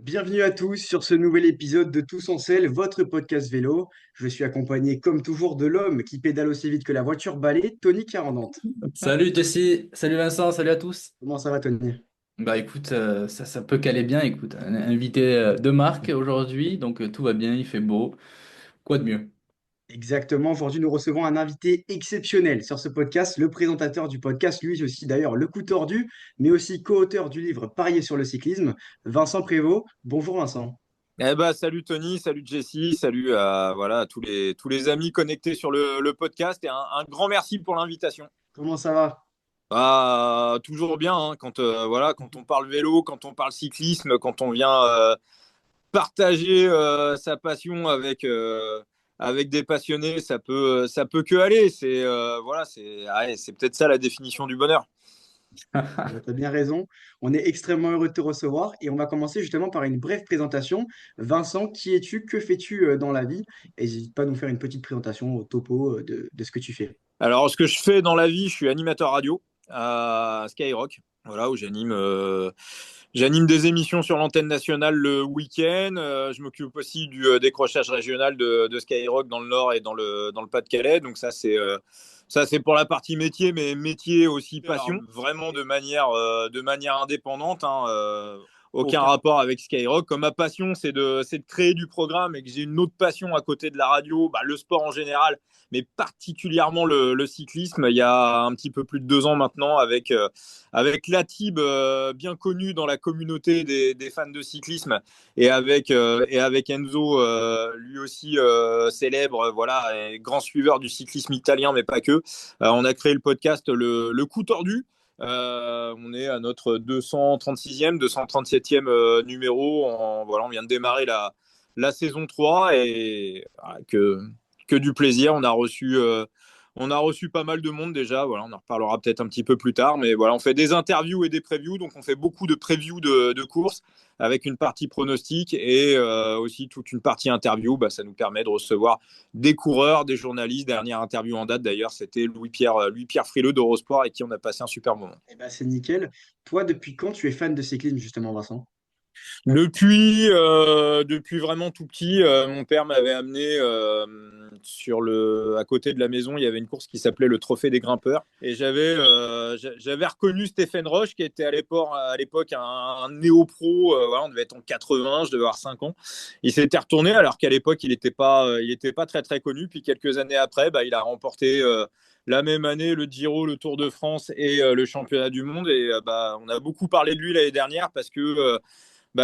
Bienvenue à tous sur ce nouvel épisode de Tous en selle, votre podcast vélo. Je suis accompagné comme toujours de l'homme qui pédale aussi vite que la voiture balai, Tony Carandante. Salut Jessie, salut Vincent, salut à tous. Comment ça va, Tony? Bah écoute, ça peut caler bien. Écoute, un invité de marque aujourd'hui, donc tout va bien, il fait beau. Quoi de mieux? Exactement, aujourd'hui nous recevons un invité exceptionnel sur ce podcast, le présentateur du podcast, lui aussi d'ailleurs le coup tordu, mais aussi co-auteur du livre Parier sur le cyclisme, Vincent Prévost. Bonjour Vincent. Salut Tony, salut Jessie, salut à, voilà, à tous les amis connectés sur le podcast et un grand merci pour l'invitation. Comment ça va? Toujours bien hein, quand on parle vélo, quand on parle cyclisme, quand on vient partager sa passion avec des passionnés, ça peut que aller. C'est peut-être ça la définition du bonheur. Tu as bien raison. On est extrêmement heureux de te recevoir et on va commencer justement par une brève présentation. Vincent, qui es-tu? Que fais-tu dans la vie? Et n'hésite pas à nous faire une petite présentation au topo de ce que tu fais. Alors, ce que je fais dans la vie, je suis animateur radio à Skyrock, voilà, où j'anime des émissions sur l'antenne nationale le week-end. Je m'occupe aussi du décrochage régional de Skyrock dans le Nord et dans le Pas-de-Calais. Donc ça c'est pour la partie métier, mais métier aussi passion, alors, vraiment de manière indépendante. Aucun Aucun. rapport avec Skyrock. Comme ma passion, c'est de créer du programme et que j'ai une autre passion à côté de la radio, le sport en général, mais particulièrement le cyclisme. Il y a un petit peu plus de 2 ans maintenant, avec Latib, bien connu dans la communauté des fans de cyclisme, et avec Enzo, lui aussi célèbre, voilà, et grand suiveur du cyclisme italien, mais pas que. On a créé le podcast Le Coup Tordu. On est à notre 236e, 237e numéro. Voilà, on vient de démarrer la saison 3 et voilà, que du plaisir. On a reçu pas mal de monde déjà. Voilà, on en reparlera peut-être un petit peu plus tard. Mais voilà, on fait des interviews et des previews. Donc, on fait beaucoup de previews de courses avec une partie pronostic et aussi toute une partie interview. Ça nous permet de recevoir des coureurs, des journalistes. Dernière interview en date d'ailleurs, c'était Louis-Pierre Frileux d'Eurosport avec qui on a passé un super moment. Eh ben, c'est nickel. Toi, depuis quand tu es fan de cyclisme justement, Vincent? Depuis vraiment tout petit, mon père m'avait amené à côté de la maison, il y avait une course qui s'appelait le Trophée des grimpeurs. Et j'avais reconnu Stéphane Roche, qui était à l'époque un néo-pro. Voilà, on devait être en 80, je devais avoir 5 ans. Il s'était retourné alors qu'à l'époque, il était pas très très connu. Puis quelques années après, il a remporté la même année le Giro, le Tour de France et le championnat du monde. Et on a beaucoup parlé de lui l'année dernière parce que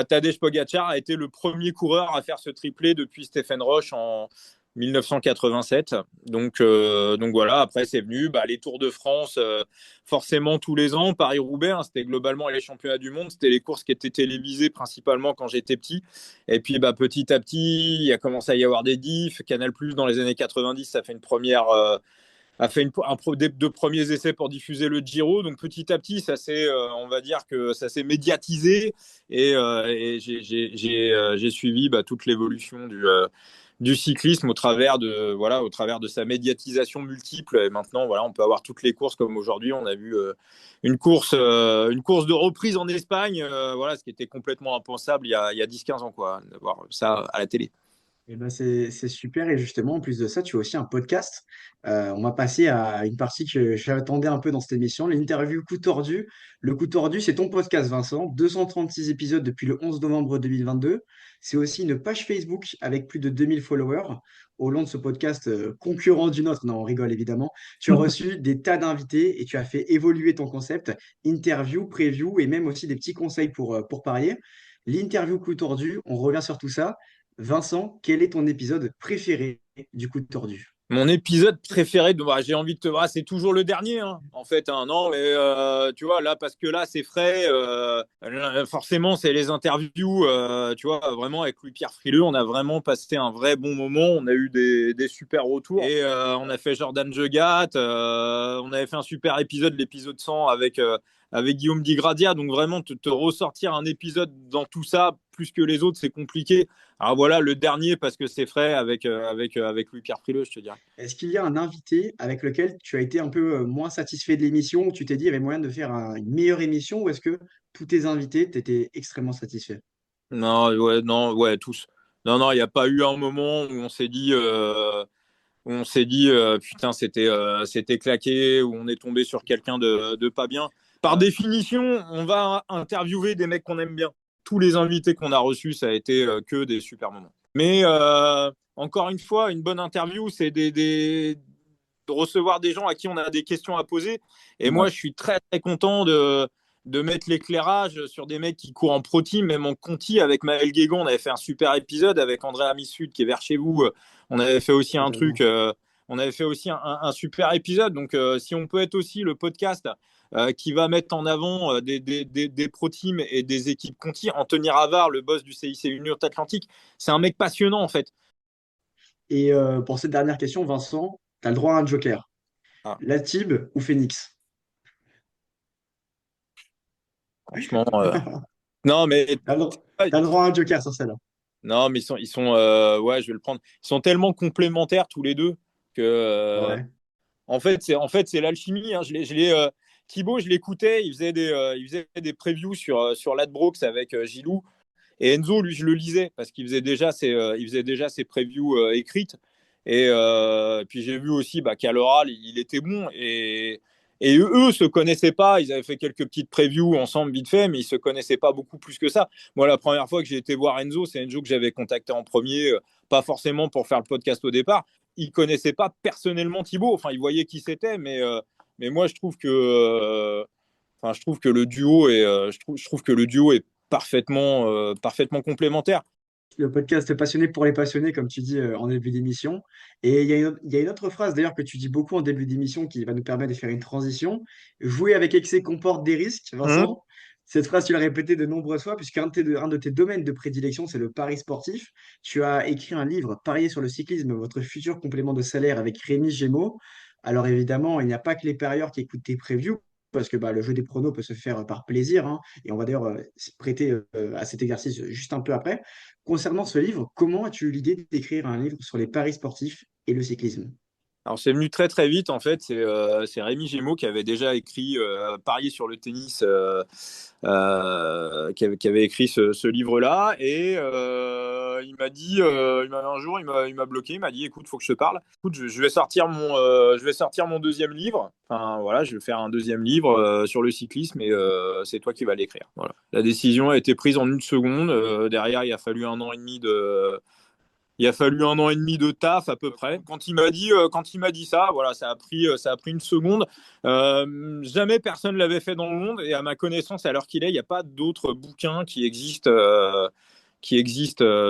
Tadej Pogacar a été le premier coureur à faire ce triplé depuis Stephen Roche en 1987. Donc voilà, après c'est venu les Tours de France, forcément tous les ans, Paris-Roubaix, hein, c'était globalement les championnats du monde, c'était les courses qui étaient télévisées principalement quand j'étais petit. Et puis petit à petit, il a commencé à y avoir des diffs. Canal Plus dans les années 90, ça fait une première a fait deux premiers essais pour diffuser le Giro. Donc petit à petit, on va dire que ça s'est médiatisé et j'ai suivi toute l'évolution du cyclisme au travers de sa médiatisation multiple. Et maintenant, voilà, on peut avoir toutes les courses comme aujourd'hui. On a vu une course de reprise en Espagne, voilà, ce qui était complètement impensable il y a 10-15 ans, quoi, d'avoir ça à la télé. Eh ben, c'est super. Et justement, en plus de ça, tu as aussi un podcast. On va passer à une partie que j'attendais un peu dans cette émission, l'interview Coup tordu. Le Coup tordu, c'est ton podcast, Vincent. 236 épisodes depuis le 11 novembre 2022. C'est aussi une page Facebook avec plus de 2000 followers. Au long de ce podcast concurrent du nôtre, non, on rigole évidemment, tu as reçu des tas d'invités et tu as fait évoluer ton concept, interview, preview et même aussi des petits conseils pour parier. L'interview Coup tordu, on revient sur tout ça. Vincent, quel est ton épisode préféré du coup de tordu? Mon épisode préféré, j'ai envie de te voir, c'est toujours le dernier, hein, en fait. Non, mais tu vois, là, parce que là, c'est frais. Forcément, c'est les interviews, tu vois, vraiment, avec Louis-Pierre Frileux, on a vraiment passé un vrai bon moment. On a eu des super retours. Et on a fait Jordan Jegat. On avait fait un super épisode, l'épisode 100, avec Guillaume Digradia. Donc, vraiment, te ressortir un épisode dans tout ça, plus que les autres, c'est compliqué. Alors voilà, le dernier, parce que c'est frais avec Louis-Pierre Frileux, je te dirais. Est-ce qu'il y a un invité avec lequel tu as été un peu moins satisfait de l'émission, où tu t'es dit il y avait moyen de faire une meilleure émission, ou est-ce que tous tes invités t'étaient extrêmement satisfaits? Non, ouais, non, ouais, tous. Non, non, il n'y a pas eu un moment où on s'est dit, putain, c'était claqué, où on est tombé sur quelqu'un de pas bien. Par définition, on va interviewer des mecs qu'on aime bien. Tous les invités qu'on a reçus, ça a été que des super moments. Mais encore une fois, une bonne interview, c'est de recevoir des gens à qui on a des questions à poser. Et moi, Ouais, je suis très, très content de mettre l'éclairage sur des mecs qui courent en pro team, même en conti avec Maël Guégon. On avait fait un super épisode avec André Amisud qui est vers chez vous. On avait fait aussi un truc, totalement. on avait fait aussi un super épisode. Donc, si on peut être aussi le podcast qui va mettre en avant des pro teams et des équipes conti, Anthony Ravard, le boss du CIC Union Atlantique, c'est un mec passionnant en fait. Et pour cette dernière question, Vincent, tu as le droit à un joker. Ah, Latib ou Phoenix? franchement, non mais T'as le, t'as le droit à un joker sur celle-là. non mais ouais, je vais le prendre. Ils sont tellement complémentaires tous les deux que Ouais, en fait c'est l'alchimie. Hein. Thibaut, je l'écoutais, il faisait des previews sur Ladbrokes avec Gilou. Et Enzo, lui, je le lisais parce qu'il faisait déjà ses previews écrites. Et puis j'ai vu aussi qu'à l'oral, il était bon. Et eux se connaissaient pas. Ils avaient fait quelques petites previews ensemble vite fait, mais ils se connaissaient pas beaucoup plus que ça. Moi, la première fois que j'ai été voir Enzo, c'est Enzo que j'avais contacté en premier, pas forcément pour faire le podcast au départ. Il connaissait pas personnellement Thibaut. Enfin, il voyait qui c'était, mais moi, je trouve que le duo est parfaitement complémentaire. le podcast passionné pour les passionnés, comme tu dis en début d'émission. Et il y a une autre phrase d'ailleurs que tu dis beaucoup en début d'émission qui va nous permettre de faire une transition. Jouer avec excès comporte des risques, Hum. Vincent. Cette phrase, tu l'as répétée de nombreuses fois, puisqu'un de tes domaines de prédilection, c'est le pari sportif. Tu as écrit un livre, Parier sur le cyclisme, votre futur complément de salaire avec Rémi Gémeaux. Alors évidemment, il n'y a pas que les parieurs qui écoutent tes previews, parce que le jeu des pronos peut se faire par plaisir, hein, et on va d'ailleurs se prêter à cet exercice juste un peu après. Concernant ce livre, comment as-tu eu l'idée d'écrire un livre sur les paris sportifs et le cyclisme? Alors c'est venu très très vite en fait. C'est Rémi Gémeaux qui avait déjà écrit Parier sur le tennis, qui avait écrit ce livre-là. Et un jour, il m'a bloqué. Il m'a dit, écoute, faut que je te parle. Écoute, je vais sortir mon deuxième livre. Enfin voilà, je vais faire un deuxième livre sur le cyclisme et c'est toi qui vas l'écrire. Voilà. La décision a été prise en une seconde. Derrière, il a fallu un an et demi de taf à peu près. Quand il m'a dit ça, voilà, ça a pris une seconde. Jamais personne l'avait fait dans le monde et à ma connaissance, à l'heure qu'il est, il n'y a pas d'autres bouquins qui existent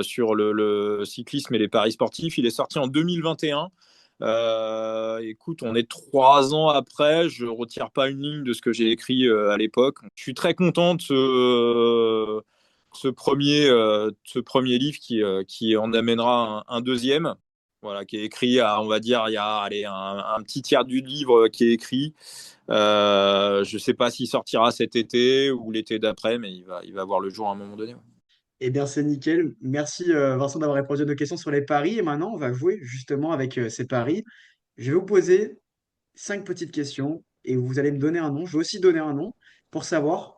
sur le cyclisme et les paris sportifs. Il est sorti en 2021. Écoute, on est 3 ans après. Je retire pas une ligne de ce que j'ai écrit à l'époque. Je suis très content de ce premier livre qui en amènera un deuxième. Voilà, qui est écrit on va dire, il y a allez, un petit tiers du livre qui est écrit. Je ne sais pas s'il sortira cet été ou l'été d'après, mais il va voir le jour à un moment donné. Ouais. Eh bien, c'est nickel. Merci Vincent d'avoir répondu à nos questions sur les paris. Et maintenant, on va jouer justement avec ces paris. Je vais vous poser 5 petites questions et vous allez me donner un nom. Je vais aussi donner un nom pour savoir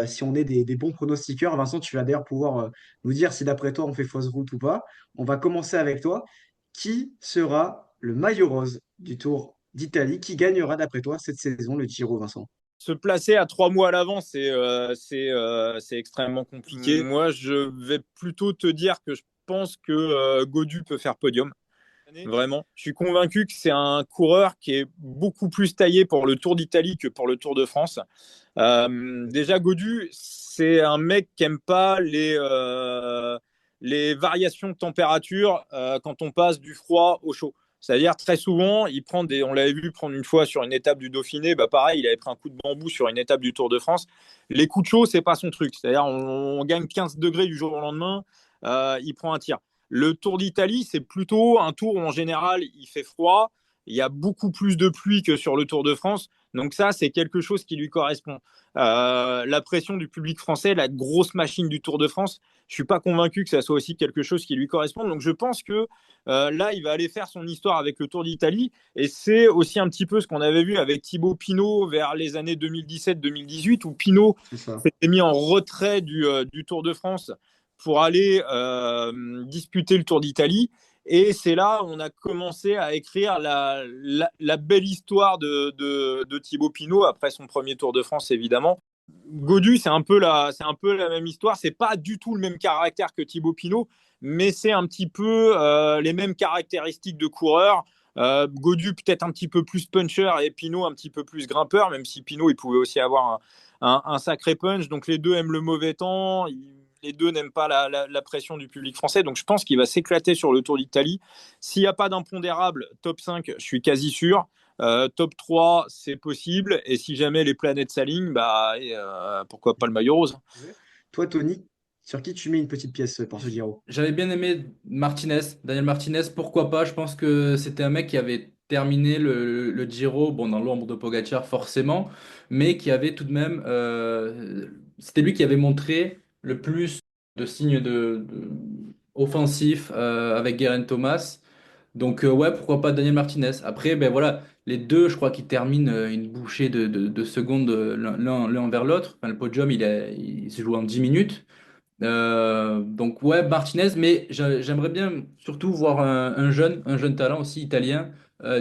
si on est des bons pronostiqueurs. Vincent, tu vas d'ailleurs pouvoir nous dire si d'après toi on fait fausse route ou pas. On va commencer avec toi. Qui sera le maillot rose du Tour d'Italie? Qui gagnera d'après toi cette saison le Giro, Vincent? Se placer à 3 mois à l'avance, c'est extrêmement compliqué. Moi, je vais plutôt te dire que je pense que Gaudu peut faire podium. Vraiment. Je suis convaincu que c'est un coureur qui est beaucoup plus taillé pour le Tour d'Italie que pour le Tour de France. Déjà, Gaudu, c'est un mec qui n'aime pas les variations de température quand on passe du froid au chaud. C'est-à-dire, très souvent, on l'avait vu prendre une fois sur une étape du Dauphiné, pareil, il avait pris un coup de bambou sur une étape du Tour de France. Les coups de chaud, c'est pas son truc. C'est-à-dire, on gagne 15 degrés du jour au lendemain, il prend un tir. Le Tour d'Italie, c'est plutôt un tour où en général il fait froid, il y a beaucoup plus de pluie que sur le Tour de France, donc ça c'est quelque chose qui lui correspond. La pression du public français, la grosse machine du Tour de France, je suis pas convaincu que ça soit aussi quelque chose qui lui correspond, donc je pense que là il va aller faire son histoire avec le Tour d'Italie, et c'est aussi un petit peu ce qu'on avait vu avec Thibaut Pinot vers les années 2017-2018 où Pinot C'est ça. s'était mis en retrait du Tour de France pour aller disputer le Tour d'Italie. Et c'est là où on a commencé à écrire la belle histoire de Thibaut Pinot après son premier Tour de France, évidemment. Gaudu, c'est un peu la même histoire. C'est pas du tout le même caractère que Thibaut Pinot, mais c'est un petit peu les mêmes caractéristiques de coureur. Gaudu peut-être un petit peu plus puncher et Pinot un petit peu plus grimpeur, même si Pinot il pouvait aussi avoir un sacré punch. Donc les deux aiment le mauvais temps. Les deux n'aiment pas la pression du public français. Donc je pense qu'il va s'éclater sur le Tour d'Italie. S'il n'y a pas d'impondérable, top 5, je suis quasi sûr. Top 3, c'est possible. Et si jamais les planètes s'alignent, pourquoi pas le maillot rose. Ouais. Toi, Tony, sur qui tu mets une petite pièce pour ce Giro? J'avais bien aimé Martinez, Daniel Martinez, pourquoi pas? Je pense que c'était un mec qui avait terminé le Giro, bon, dans l'ombre de Pogacar forcément, mais qui avait tout de même, c'était lui qui avait montré le plus de signes offensifs avec Geraint Thomas. Donc ouais, pourquoi pas Daniel Martinez. Après, ben voilà, les deux, je crois qu'ils terminent une bouchée de secondes l'un vers l'autre. Enfin, le podium, il se joue en 10 minutes. Donc ouais, Martinez, mais j'aimerais bien surtout voir un jeune talent aussi italien,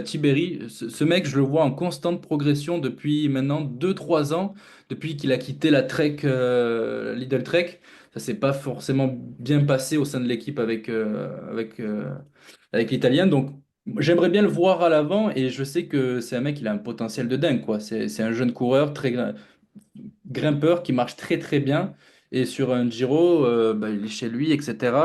Tiberi. Ce mec, je le vois en constante progression depuis maintenant 2 3 ans, depuis qu'il a quitté la Trek, Lidl Trek. Ça s'est pas forcément bien passé au sein de l'équipe avec l'Italien. Donc j'aimerais bien le voir à l'avant et je sais que c'est un mec, il a un potentiel de dingue, quoi. C'est un jeune coureur très grimpeur qui marche très très bien. Et sur un Giro, bah, il est chez lui, etc.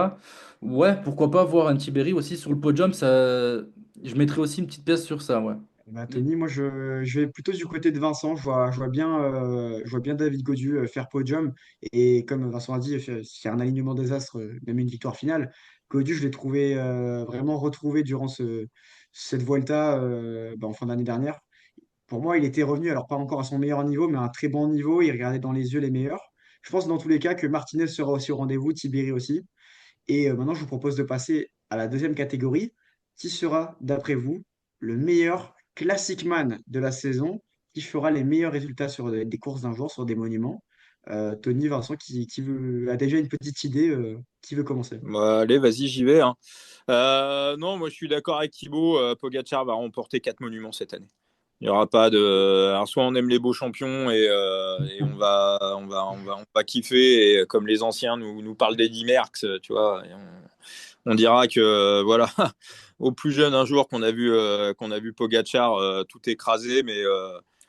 Ouais, pourquoi pas voir un Tiberi aussi sur le podium, ça, je mettrais aussi une petite pièce sur ça, ouais. Eh ben, Tony, moi je vais plutôt du côté de Vincent. Je vois bien David Gaudu faire podium. Et comme Vincent a dit, c'est un alignement des astres, même une victoire finale. Gaudu, je l'ai trouvé vraiment retrouvé durant cette Vuelta en fin d'année dernière. Pour moi, il était revenu, alors pas encore à son meilleur niveau, mais à un très bon niveau. Il regardait dans les yeux les meilleurs. Je pense dans tous les cas que Martinez sera aussi au rendez-vous, Tibéri aussi. Et maintenant, je vous propose de passer à la deuxième catégorie. Qui sera, d'après vous, le meilleur classic man de la saison? Qui fera les meilleurs résultats sur des courses d'un jour, sur des monuments? Tony, Vincent, a déjà une petite idée, qui veut commencer? Bah, allez, vas-y, j'y vais, hein. Non, moi je suis d'accord avec Thibaut. Pogacar va remporter 4 monuments cette année. Il n'y aura pas de. Alors, soit on aime les beaux champions et on va kiffer. Et comme les anciens nous parlent d'Eddy Merckx, tu vois, et on dira que voilà, au plus jeune un jour qu'on a vu Pogacar tout écrasé, mais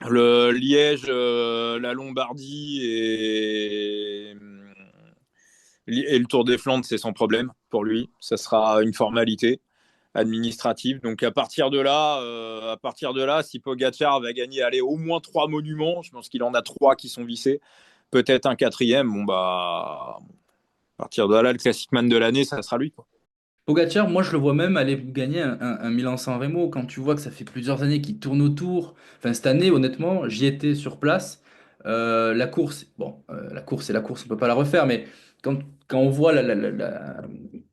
le Liège, la Lombardie et le Tour des Flandres, c'est sans problème pour lui. Ça sera une formalité administrative. Donc à partir de là, si Pogacar va gagner, aller au moins 3 monuments, je pense qu'il en a 3 qui sont vissés, peut-être un quatrième. Bon bah, à partir de là, le classic man de l'année, ça sera lui, quoi. Pogacar, moi je le vois même aller gagner un Milan-San Remo quand tu vois que ça fait plusieurs années qu'il tourne autour. Enfin, cette année, honnêtement, j'y étais sur place. La course, bon, la course c'est la course, on peut pas la refaire, mais quand on voit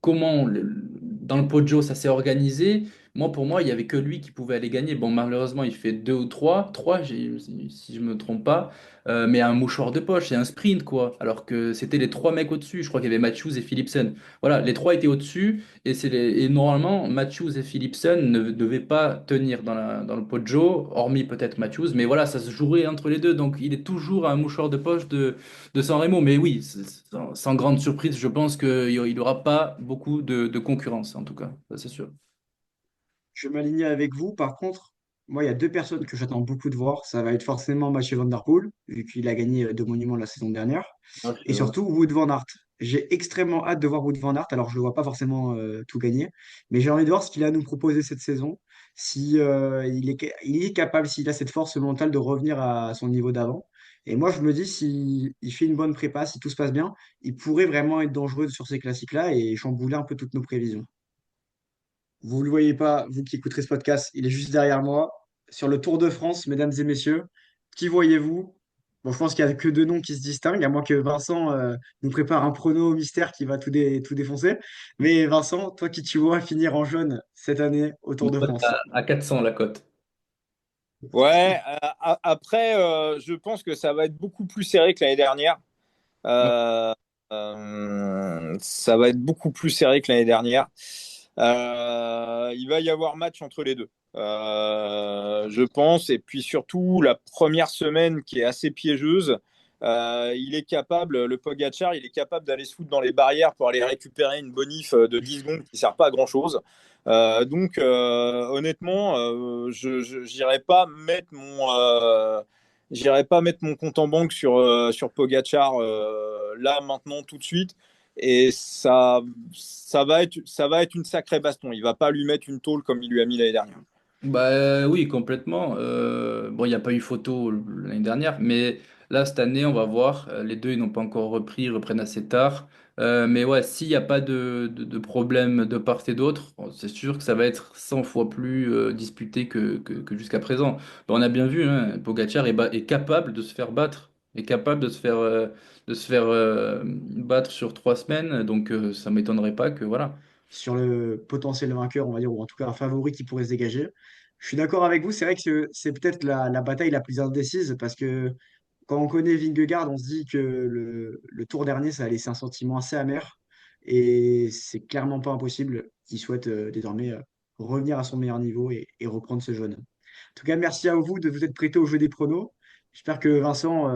comment dans le Poggio ça s'est organisé, moi pour moi il y avait que lui qui pouvait aller gagner. Bon, malheureusement il fait deux ou trois, si je me trompe pas, mais un mouchoir de poche, c'est un sprint quoi. Alors que c'était les trois mecs au-dessus. Je crois qu'il y avait Matthews et Philipsen. Voilà, les trois étaient au-dessus. Et normalement, Matthews et Philipsen ne devaient pas tenir dans le Poggio, hormis peut-être Matthews, mais voilà, ça se jouerait entre les deux. Donc il est toujours un mouchoir de poche de San Remo. Mais oui, sans grande surprise, je pense qu'il n'aura pas beaucoup de concurrence, en tout cas, ça c'est sûr. Je vais m'aligner avec vous. Par contre, moi, il y a deux personnes que j'attends beaucoup de voir. Ça va être forcément Mathieu Van Der Poel, vu qu'il a gagné 2 monuments la saison dernière. Ah, Et surtout, Wout van Aert. J'ai extrêmement hâte de voir Wout van Aert. Alors, je ne le vois pas forcément tout gagner, mais j'ai envie de voir ce qu'il a à nous proposer cette saison. Si il est capable, s'il a cette force mentale de revenir à son niveau d'avant. Et moi, je me dis, s'il il fait une bonne prépa, si tout se passe bien, il pourrait vraiment être dangereux sur ces classiques-là et chambouler un peu toutes nos prévisions. Vous ne le voyez pas, vous qui écouterez ce podcast, il est juste derrière moi. Sur le Tour de France, mesdames et messieurs, qui voyez-vous? Bon, je pense qu'il n'y a que deux noms qui se distinguent, à moins que Vincent nous prépare un prono mystère qui va tout défoncer. Mais Vincent, toi qui tu vois finir en jaune cette année au Tour Une de cote France? à 400 la cote. Ouais, après, je pense que ça va être beaucoup plus serré que l'année dernière. Ouais. Euh, Ça va être beaucoup plus serré que l'année dernière. Il va y avoir match entre les deux, je pense. Et puis surtout, la première semaine qui est assez piégeuse, il est capable, le Pogacar, il est capable d'aller se foutre dans les barrières pour aller récupérer une bonif de 10 secondes qui ne sert pas à grand-chose. Donc, honnêtement, je n'irai pas mettre j'irai pas mettre mon compte en banque sur Pogacar là, maintenant, tout de suite. Et ça va être une sacrée baston. Il va pas lui mettre une tôle comme il lui a mis l'année dernière. Bah oui, complètement. Bon, il n'y a pas eu photo l'année dernière, mais là, cette année, on va voir. Les deux, ils n'ont pas encore repris, ils reprennent assez tard. Mais ouais, s'il n'y a pas de problème de part et d'autre, bon, c'est sûr que ça va être 100 fois plus disputé que jusqu'à présent. Bon, on a bien vu, hein, Pogacar est capable de se faire battre, est capable de se faire battre sur 3 semaines, donc ça m'étonnerait pas que voilà. sur le potentiel vainqueur, on va dire, ou en tout cas un favori qui pourrait se dégager. Je suis d'accord avec vous, c'est vrai que c'est peut-être la bataille la plus indécise parce que quand on connaît Vingegaard, on se dit que le tour dernier, ça a laissé un sentiment assez amer et c'est clairement pas impossible qu'il souhaite désormais revenir à son meilleur niveau et reprendre ce jeune. En tout cas, merci à vous de vous être prêté au jeu des pronos. J'espère que Vincent,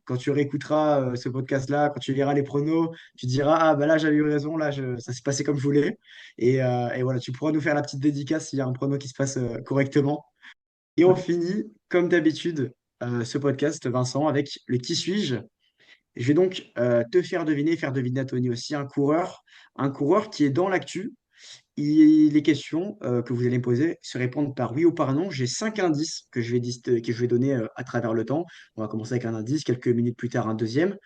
quand tu réécouteras ce podcast-là, quand tu liras les pronos, tu diras, ah bah là j'avais eu raison, ça s'est passé comme je voulais. Et voilà, tu pourras nous faire la petite dédicace s'il y a un prono qui se passe correctement. Et on finit, comme d'habitude, ce podcast, Vincent, avec le qui suis-je. Je vais donc te faire deviner à Tony aussi, un coureur qui est dans l'actu. Les questions que vous allez me poser se répondent par oui ou par non. J'ai 5 indices que je vais donner à travers le temps. On va commencer avec un indice, quelques minutes plus tard un deuxième.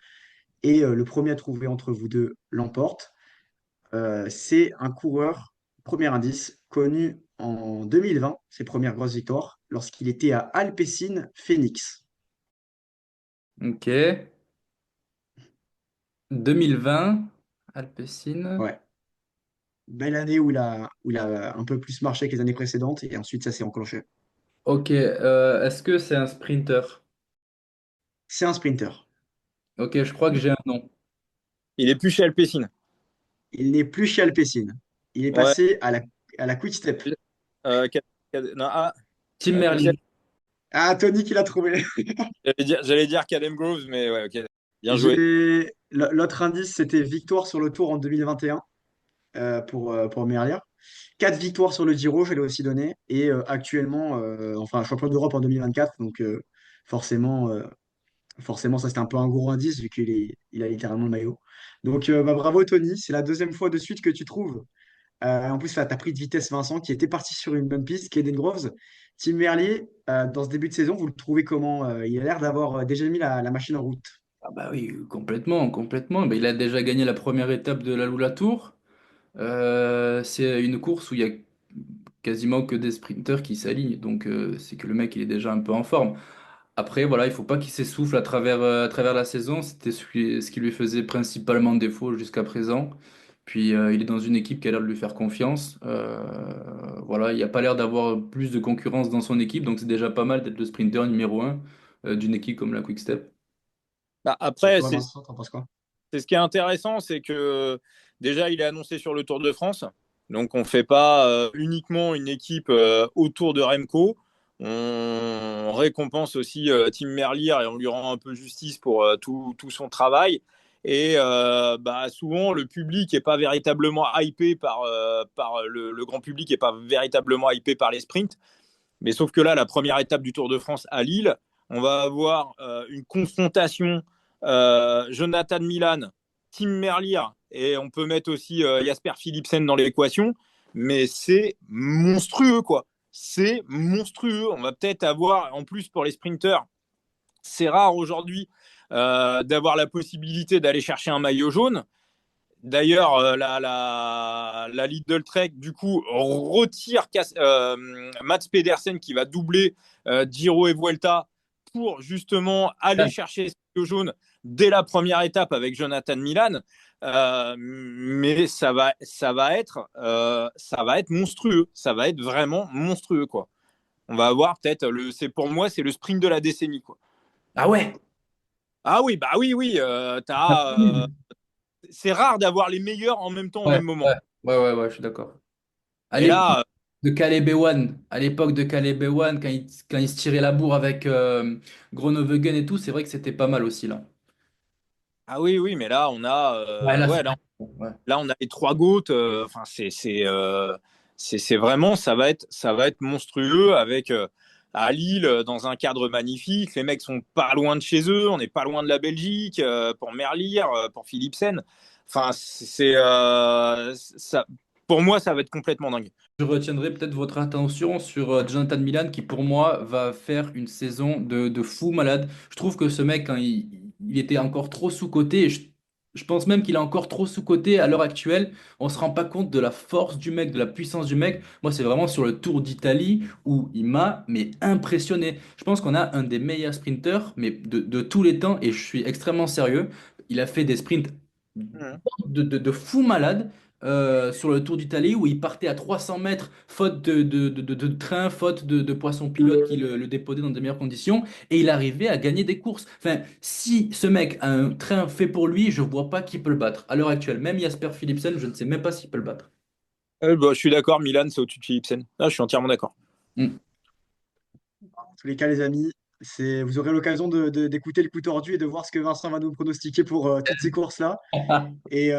Et le premier à trouver entre vous deux l'emporte. C'est un coureur, premier indice, connu en 2020, ses premières grosses victoires, lorsqu'il était à Alpecin Phoenix. Ok. 2020, Alpecin. Ouais, belle année où il a un peu plus marché que les années précédentes, et ensuite ça s'est enclenché. Ok, est-ce que c'est un sprinter? C'est un sprinter. Ok, je crois que j'ai un nom. Il est plus chez Alpecin. Il n'est plus chez Alpecin. Il est Ouais. passé à la Quick Step. Euh, non, Tim peut-être. Merlier. Ah, Tony qui l'a trouvé. J'allais dire Cadem Groves, mais ouais, ok. Bien joué. L'autre indice, c'était victoire sur le Tour en 2021 pour Merlier. 4 victoires sur le Giro, je l'ai aussi donné. Et actuellement, enfin, champion d'Europe en 2024. Donc, forcément, forcément, ça c'était un peu un gros indice vu il a littéralement le maillot. Donc, bah, bravo Tony. C'est la deuxième fois de suite que tu trouves. En plus, là, tu as pris de vitesse Vincent qui était parti sur une bonne piste, Kaden Groves. Tim Merlier, dans ce début de saison, vous le trouvez comment? Il a l'air d'avoir déjà mis la machine en route. Ah bah oui, complètement, complètement. Bah, il a déjà gagné la première étape de la Lula Tour. C'est une course où il y a quasiment que des sprinters qui s'alignent. Donc c'est que le mec, il est déjà un peu en forme. Après, voilà, il faut pas qu'il s'essouffle à travers la saison. C'était ce qui lui faisait principalement défaut jusqu'à présent. Puis il est dans une équipe qui a l'air de lui faire confiance. Voilà, il n'y a pas l'air d'avoir plus de concurrence dans son équipe, donc c'est déjà pas mal d'être le sprinter numéro un d'une équipe comme la Quick Step. Bah, Sur après, toi, Vincent, t'en penses quoi? c'est ce qui est intéressant, c'est que déjà, il est annoncé sur le Tour de France. Donc, on ne fait pas uniquement une équipe autour de Remco. On récompense aussi Tim Merlier et on lui rend un peu justice pour tout son travail. Et bah, souvent, le public n'est pas véritablement hypé par le grand public, n'est pas véritablement hypé par les sprints. Mais sauf que là, la première étape du Tour de France à Lille, on va avoir une confrontation Jonathan Milan, Tim Merlier, et on peut mettre aussi Jasper Philipsen dans l'équation, mais c'est monstrueux, quoi. C'est monstrueux. On va peut-être avoir, en plus pour les sprinteurs, c'est rare aujourd'hui d'avoir la possibilité d'aller chercher un maillot jaune. D'ailleurs, la Lidl Trek, du coup, retire Mats Pedersen qui va doubler Giro et Vuelta pour justement aller chercher ce maillot jaune dès la première étape avec Jonathan Milan. Mais ça va être monstrueux. Ça va être vraiment monstrueux, quoi. On va avoir peut-être, pour moi, c'est le sprint de la décennie, quoi. Ah ouais? Ah oui, bah oui, oui. c'est rare d'avoir les meilleurs en même temps, au Ouais, même moment. ouais, ouais, je suis d'accord. À Et l'époque là, de Caleb Ewan, à l'époque de Caleb Ewan, quand il se tirait la bourre avec Groenewegen et tout, c'est vrai que c'était pas mal aussi là. ah oui, oui, mais là, on a, Ouais, là, c'est. ouais, Ouais. là, on a les trois GOAT. Enfin, c'est vraiment, ça va être monstrueux avec à Lille dans un cadre magnifique. Les mecs sont pas loin de chez eux. On n'est pas loin de la Belgique pour Merlier, pour Philipsen. Enfin, ça, pour moi, ça va être complètement dingue. Je retiendrai peut-être votre attention sur Jonathan Milan qui pour moi va faire une saison de fou malade. Je trouve que ce mec, quand il était encore trop sous-coté, et je pense même qu'il est encore trop sous-coté à l'heure actuelle. On se rend pas compte de la force du mec, de la puissance du mec. Moi, c'est vraiment sur le Tour d'Italie où il m'a mais impressionné. Je pense qu'on a un des meilleurs sprinteurs mais de tous les temps et je suis extrêmement sérieux. Il a fait des sprints Mhm. de fou malade sur le Tour d'Italie où il partait à 300 mètres, faute de train, faute de poisson pilote qui le dépotait dans de meilleures conditions, et il arrivait à gagner des courses. Enfin, si ce mec a un train fait pour lui, je vois pas qui peut le battre. À l'heure actuelle, même Jasper Philipsen, je ne sais même pas s'il peut le battre. Bah, je suis d'accord, Milan, c'est au-dessus de Philipsen. Ah, je suis entièrement d'accord. Mm. En tous les cas, les amis, vous aurez l'occasion d'écouter le coup tordu et de voir ce que Vincent va nous pronostiquer pour toutes ces courses-là. Et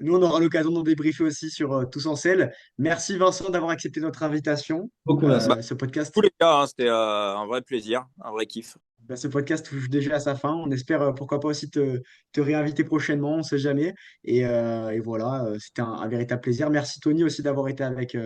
nous, on aura l'occasion d'en débriefer aussi sur Tous en Selle. Merci Vincent d'avoir accepté notre invitation. Beaucoup, Vincent. Bah, Ce tous podcast, les cas, hein, c'était un vrai plaisir, un vrai kiff. ce podcast touche déjà à sa fin. On espère pourquoi pas aussi te réinviter prochainement, on ne sait jamais. Et voilà, c'était un véritable plaisir. Merci Tony aussi d'avoir été avec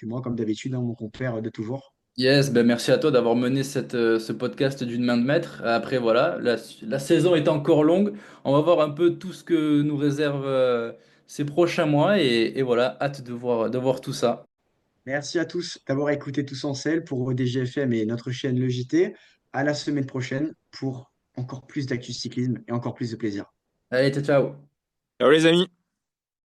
moi, comme d'habitude, hein, mon compère de toujours. Yes, ben merci à toi d'avoir mené ce podcast d'une main de maître. Après, voilà, la saison est encore longue. On va voir un peu tout ce que nous réserve ces prochains mois. Et voilà, hâte de voir tout ça. Merci à tous d'avoir écouté Tous en Selle pour DGFM et notre chaîne Le JT. À la semaine prochaine pour encore plus d'actu cyclisme et encore plus de plaisir. Allez, ciao, ciao. Ciao les amis.